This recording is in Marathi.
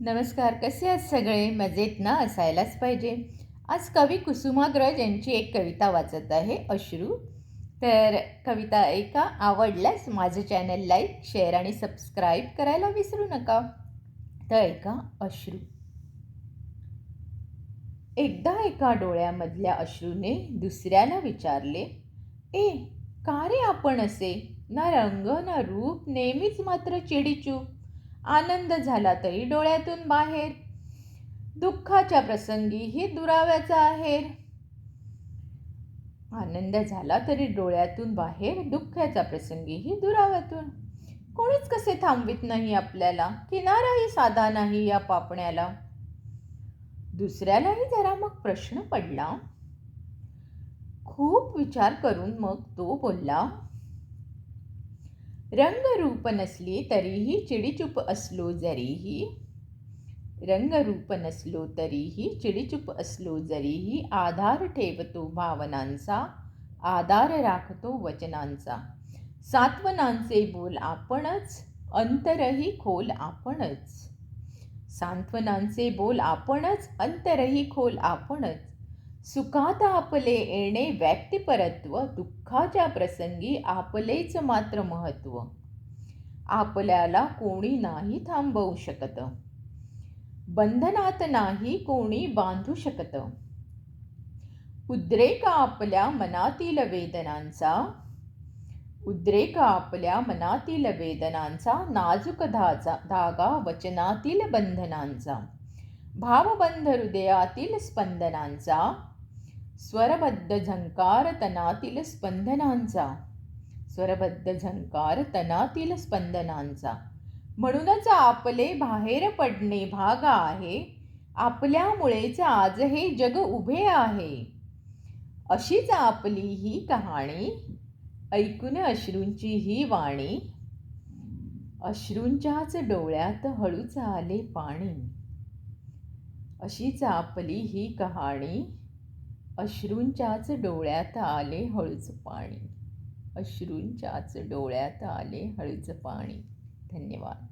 नमस्कार. कसे आहात सगळे? मजेत ना? असायलाच पाहिजे. आज कवी कुसुमाग्रज यांची एक कविता वाचत आहे, अश्रू. तर कविता ऐका. आवडल्यास माझं चॅनल लाईक, शेअर आणि सबस्क्राईब करायला विसरू नका. तर ऐका, अश्रू. एकदा एका डोळ्यामधल्या अश्रूने दुसऱ्याला विचारले, ए, का रे आपण असे? ना रंग ना रूप, नेहमीच मात्र चिडीचूप. आनंद झाला तरी डोळ्यातून बाहेर, दुःखाच्या प्रसंगीही दुराव्याचा आहेर. आनंद झाला तरी डोळ्यातून बाहेर, दुःखाच्या प्रसंगीही दुराव्यातून. कोणीच कसे थांबवित नाही आपल्याला, किनाराही साधा नाही या पापण्याला. दुसऱ्यालाही जरा मग प्रश्न पडला. खूप विचार करून मग तो बोलला, रंगरूप नसली तरीही चिडीचूप असलो जरीही, रंगरूप नसलो तरीही चिडीचूप असलो जरीही, आधार ठेवतो भावनांचा, आधार राखतो वचनांचा. सांत्वनांचे बोल आपणच, अंतरही खोल आपणच. सांत्वनांचे बोल आपणच, अंतरही खोल आपणच. सुखात आपले येणे व्यक्तिपरत्व, दुःखाच्या प्रसंगी आपलेच मात्र महत्त्व. आपल्याला कोणी नाही थांबवू शकत, बंधनात नाही कोणी बांधू शकत. उद्रेक आपल्या मनातील वेदनांचा, उद्रेक आपल्या मनातील वेदनांचा, नाजूक धागा वचनातील बंधनांचा. भावबंध हृदयातील स्पंदनांचा, स्वरबद्ध झंकार तनातील स्पंदनांचा, स्वरबद्ध झंकार तनातील स्पंदनांचा. म्हणूनच आपले बाहेर पडणे भाग आहे, आपल्यामुळेच आज हे जग उभे आहे. अशीच आपली ही कहाणी, ऐकून अश्रूंची ही वाणी. अश्रूंच्याच डोळ्यात हळूच आले पाणी. अशीच आपली ही कहाणी, अश्रूंच्याच डोळ्यात आले हळूच पाणी. अश्रूंच्याच डोळ्यात आले हळूच पाणी. धन्यवाद.